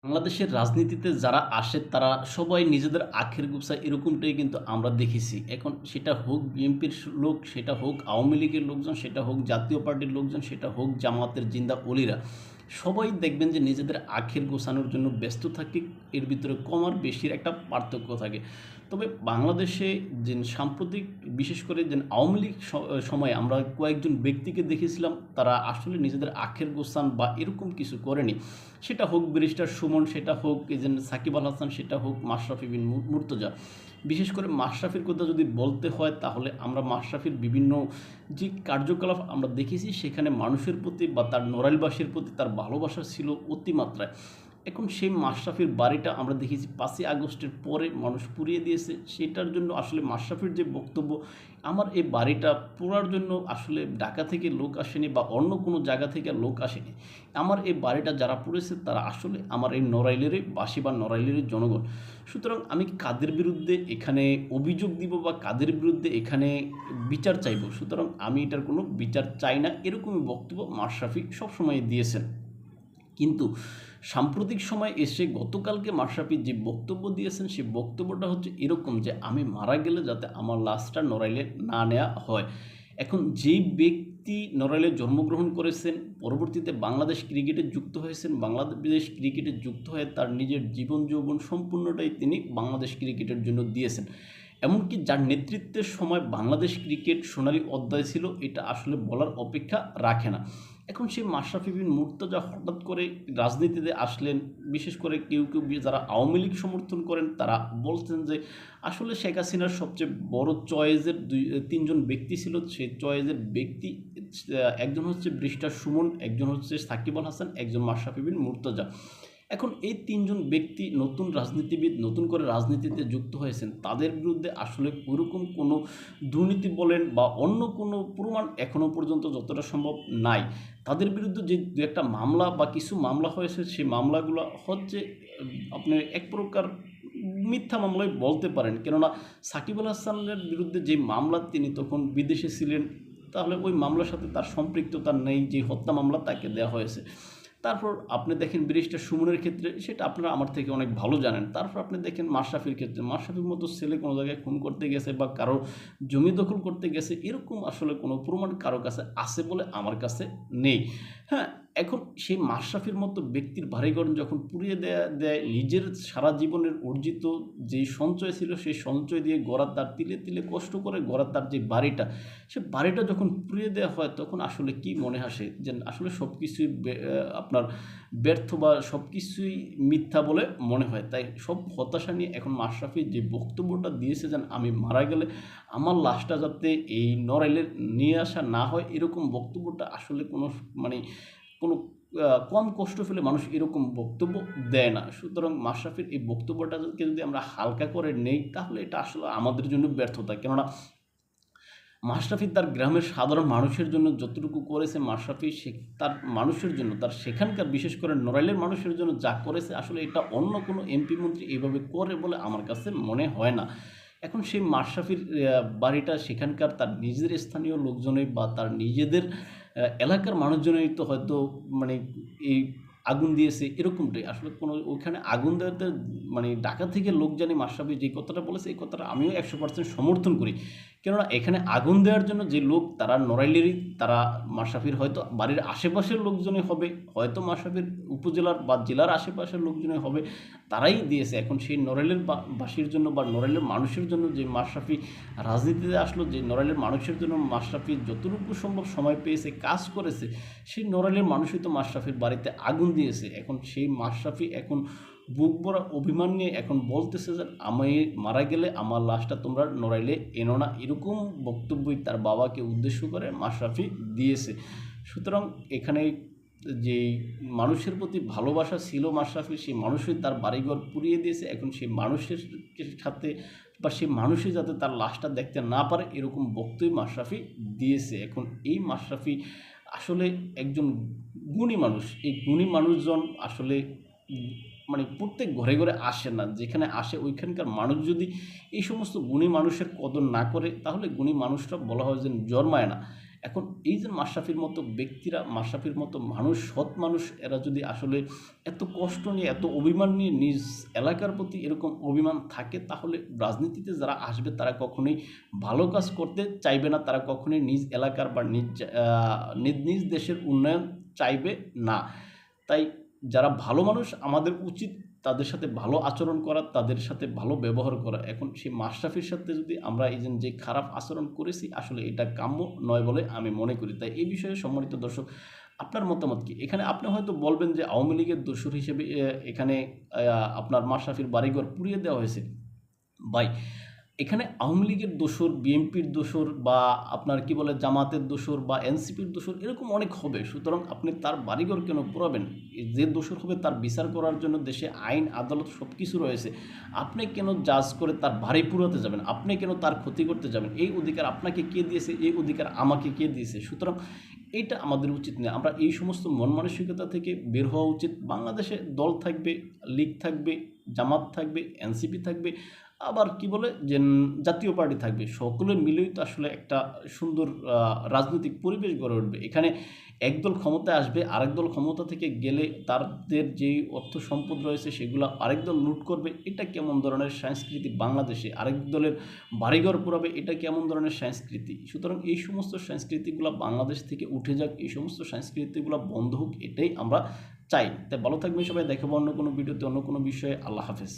বাংলাদেশের রাজনীতিতে যারা আসে তারা সবাই নিজেদের আখের গোছায় এরকমটাই কিন্তু আমরা দেখেছি। এখন সেটা হোক বিএনপির লোক, সেটা হোক আওয়ামী লীগের লোকজন, সেটা হোক জাতীয় পার্টির লোকজন, সেটা হোক জামাতের জিন্দা অলিরা। সবাই দেখবেন যে নিজেদের আখের গোছানোর জন্য ব্যস্ত থাকে। এর ভিতরে কম আর বেশির একটা পার্থক্য থাকে। তবে বাংলাদেশে যে সাম্প্রতিক বিশেষ করে যে আওয়ামী লীগ সময়ে আমরা কয়েকজন ব্যক্তিকে দেখেছিলাম তারা আসলে নিজেদের আখের গোছান বা এরকম কিছু করেনি। সেটা হোক ব্যারিস্টার সুমন, সেটা হোক এই যে সাকিব আল হাসান, সেটা হোক মাশরাফি বিন মুর্তজা। বিশেষ করে মাশরাফির কথা যদি বলতে হয় তাহলে আমরা মাশরাফির বিভিন্ন যে কার্যকলাপ আমরা দেখেছি সেখানে মানুষের প্রতি বা তার নড়াইলবাসীর প্রতি তার ভালোবাসা ছিল অতিমাত্রায়। এখন সেই মাশরাফির বাড়িটা আমরা দেখেছি 5ই আগস্টের পরে মানুষ পুড়িয়ে দিয়েছে। সেটার জন্য আসলে মাশরাফির যে বক্তব্য, আমার এই বাড়িটা পোড়ার জন্য আসলে ঢাকা থেকে লোক আসেনি বা অন্য কোনো জায়গা থেকে লোক আসেনি। আমার এই বাড়িটা যারা পুড়েছে তারা আসলে আমার এই নড়াইলেরই বাসী বা নড়াইলেরই জনগণ। সুতরাং আমি কাদের বিরুদ্ধে এখানে অভিযোগ দিব বা কাদের বিরুদ্ধে এখানে বিচার চাইব, সুতরাং আমি এটার কোনো বিচার চাই না, এরকমই বক্তব্য মাশরাফি সবসময় দিয়েছেন। কিন্তু সাম্প্রতিক সময় এসে গতকালকে মাশরাফি যে বক্তব্য দিয়েছেন সেই বক্তব্যটা হচ্ছে এরকম যে আমি মারা গেলে যাতে আমার লাশটা নড়াইলে না নেওয়া হয়। এখন যেই ব্যক্তি নড়াইলে জন্মগ্রহণ করেছেন, পরবর্তীতে বাংলাদেশ ক্রিকেটে যুক্ত হয়েছেন, বাংলাদেশ ক্রিকেটে যুক্ত হয়ে তার নিজের জীবন যৌবন সম্পূর্ণটাই তিনি বাংলাদেশ ক্রিকেটের জন্য দিয়েছেন। এমনকি যার নেতৃত্বের সময় বাংলাদেশ ক্রিকেট সোনালী অধ্যায় ছিল, এটা আসলে বলার অপেক্ষা রাখে না। এখন সেই মাশরাফি বিন মুর্তজা হঠাৎ করে রাজনীতিতে আসলেন। বিশেষ করে কেউ কেউ যারা আওয়ামী লীগ সমর্থন করেন তারা বলছেন যে আসলে শেখ হাসিনার সবচেয়ে বড় চয়েসের তিনজন ব্যক্তি ছিল। সেই চয়েসের ব্যক্তি একজন হচ্ছে ব্যারিস্টার সুমন, একজন হচ্ছে সাকিব আল হাসান, একজন মাশরাফি বিন মুর্তজা। এখন এই তিনজন ব্যক্তি নতুন রাজনীতিবিদ, নতুন করে রাজনীতিতে যুক্ত হয়েছেন, তাদের বিরুদ্ধে আসলে ওরকম কোনো দুর্নীতি বলেন বা অন্য কোনো প্রমাণ এখনও পর্যন্ত যতটা সম্ভব নাই। তাদের বিরুদ্ধে যে দু একটা মামলা বা কিছু মামলা হয়েছে সেই মামলাগুলো হচ্ছে আপনি এক প্রকার মিথ্যা মামলাই বলতে পারেন। কেননা সাকিব আল হাসানের বিরুদ্ধে যে মামলা, তিনি তখন বিদেশে ছিলেন, তাহলে ওই মামলার সাথে তার সম্পৃক্ততা নেই। যে হত্যা মামলা তাকে দেওয়া হয়েছে। তারপর আপনি দেখেন ব্যারিস্টার সুমনের ক্ষেত্রে, সেটা আপনারা আমার থেকে অনেক ভালো জানেন। তারপর আপনি দেখেন মাশরাফির ক্ষেত্রে, মাশরাফির মতো ছেলে কোনো জায়গায় খুন করতে গেছে বা কারো জমি দখল করতে গেছে, এরকম আসলে কোনো প্রমাণ কারো কাছে আছে বলে আমার কাছে নেই। হ্যাঁ, এখন সেই মাশরাফির মতো ব্যক্তির বাড়িঘর যখন পুড়িয়ে দেয় নিজের সারা জীবনের অর্জিত যেই সঞ্চয় ছিল সেই সঞ্চয় দিয়ে গড়া, তার তিলে তিলে কষ্ট করে গড়া তার যে বাড়িটা, সে বাড়িটা যখন পুড়িয়ে দেওয়া হয় তখন আসলে কি মনে আসে যে আসলে সব কিছুই আপনার ব্যর্থ বা সব কিছুই মিথ্যা বলে মনে হয়। তাই সব হতাশা নিয়ে এখন মাশরাফি যে বক্তব্যটা দিয়েছে যেন আমি মারা গেলে আমার লাশটা যাতে এই নড়াইলে নিয়ে আসা না হয়, এরকম বক্তব্যটা আসলে কোনো মানে কোনো কম কষ্ট ফেলে মানুষ এরকম বক্তব্য দেয় না। সুতরাং মাশরাফির এই বক্তব্যটাকে যদি আমরা হালকা করে নেই তাহলে এটা আসলে আমাদের জন্য ব্যর্থতা। কেননা মাশরাফি তার গ্রামের সাধারণ মানুষের জন্য যতটুকু করেছে, মাশরাফি সে তার মানুষের জন্য, তার সেখানকার বিশেষ করে নড়াইলের মানুষের জন্য যা করেছে, আসলে এটা অন্য কোনো এমপি মন্ত্রী এইভাবে করে বলে আমার কাছে মনে হয় না। এখন সেই মাশরাফির বাড়িটা সেখানকার তার নিজের স্থানীয় লোকজনই বা তার নিজেদের এলাকার মানুষজনই তো হয়তো মানে এই আগুন দিয়েছে এরকমটাই। আসলে কোনো ওইখানে আগুন দেওয়াতে মানে ঢাকা থেকে লোক জানি মাশরাফি যে কথাটা বলেছে এই কথাটা আমিও 100% সমর্থন করি। কেননা এখানে আগুন দেওয়ার জন্য যে লোক তারা নড়াইলেরই, তারা মাশরাফির হয়তো বাড়ির আশেপাশের লোকজনই হবে, হয়তো মাশরাফির উপজেলার বা জেলার আশেপাশের লোকজনই হবে, তারাই দিয়েছে। এখন সেই নড়াইলের বাসীর জন্য বা নড়াইলের মানুষের জন্য যে মাশরাফি রাজনীতিতে আসলো, যে নড়াইলের মানুষের জন্য মাশরাফি যতটুকু সম্ভব সময় পেয়েছে, কাজ করেছে, সেই নড়াইলের মানুষই তো মাশরাফির বাড়িতে আগুন দিয়েছে। এখন সেই মাশরাফি এখন বুক ভরা অভিমান নিয়ে এখন বলতেছে যে আমি মারা গেলে আমার লাশটা তোমরা নড়াইলে এনো না, এরকম বক্তব্যই তার বাবাকে উদ্দেশ্য করে মাশরাফি দিয়েছে। সুতরাং এখানে যেই মানুষের প্রতি ভালোবাসা ছিল মাশরাফি, সেই মানুষই তার বাড়িঘর পুড়িয়ে দিয়েছে। এখন সেই মানুষের সাথে বা সেই মানুষই যাতে তার লাশটা দেখতে না পারে এরকম বক্তব্য মাশরাফি দিয়েছে। এখন এই মাশরাফি আসলে একজন গুণী মানুষ। এই গুণী মানুষজন আসলে মানে প্রত্যেক ঘরে ঘরে আসে না, যেখানে আসে ওইখানকার মানুষ যদি এই সমস্ত গুণী মানুষের কদর না করে তাহলে গুণী মানুষরা বলা হয় যে জন্মায় না। এখন এই যে মাশরাফির মতো ব্যক্তিরা, মাশরাফির মতো মানুষ, সৎ মানুষ, এরা যদি আসলে এত কষ্ট নিয়ে, এত অভিমান নিয়ে নিজ এলাকার প্রতি এরকম অভিমান থাকে, তাহলে রাজনীতিতে যারা আসবে তারা কখনোই ভালো কাজ করতে চাইবে না, তারা কখনোই নিজ এলাকার বা নিজ নিজ দেশের উন্নয়ন চাইবে না। তাই যারা ভালো মানুষ, আমাদের উচিত তাদের সাথে ভালো আচরণ করা, তাদের সাথে ভালো ব্যবহার করা। এখন সেই মাশরাফির সাথে যদি আমরা এই যে খারাপ আচরণ করেছি, আসলে এটা কাম্য নয় বলে আমি মনে করি। তাই এই বিষয়ে সম্মানিত দর্শক, আপনার মতামত কি? এখানে আপনি হয়তো বলবেন যে আওয়ামী লীগের দোসর হিসেবে এখানে আপনার মাশরাফির বাড়িঘর পুড়িয়ে দেওয়া হয়েছে। ভাই, এখানে আওয়ামী লীগের দোসর, বিএনপির দোসর, বা আপনার কি বলে জামাতের দোসর বা এনসিপির দোসর, এরকম অনেক হবে। সুতরাং আপনি তার বাড়িঘর কেন পোড়াবেন? যে দোসর হবে তার বিচার করার জন্য দেশে আইন আদালত সব কিছু রয়েছে। আপনি কেন জাজ করে তার বাড়ি পুড়াতে যাবেন? আপনি কেন তার ক্ষতি করতে যাবেন? এই অধিকার আপনাকে কে দিয়েছে? এই অধিকার আমাকে কে দিয়েছে? সুতরাং এটা আমাদের উচিত নয়। আমরা এই সমস্ত মন মানসিকতা থেকে বের হওয়া উচিত। বাংলাদেশে দল থাকবে, লীগ থাকবে, জামাত থাকবে, এনসিপি থাকবে, আবার কি বলে যে জাতীয় পার্টি থাকবে। সকলে মিলেই তো আসলে একটা সুন্দর রাজনৈতিক পরিবেশ গড়ে উঠবে। এখানে একদল ক্ষমতায় আসবে, আরেক দল ক্ষমতা থেকে গেলে তাদের যেই অর্থ সম্পদ রয়েছে সেগুলো আরেক দল লুট করবে। এটা কেমন ধরনের সংস্কৃতি বাংলাদেশে? আরেক দলের বাড়িঘর পোড়াবে, এটা কেমন ধরনের সংস্কৃতি? সুতরাং এই সমস্ত সংস্কৃতিগুলো বাংলাদেশ থেকে উঠে যাক, এই সমস্ত সংস্কৃতিগুলো বন্ধ হোক, এটাই আমরা চাই। তাই ভালো থাকবেন সবাই, দেখাবো অন্য কোনো ভিডিওতে অন্য কোনো বিষয়ে। আল্লাহ হাফেজ।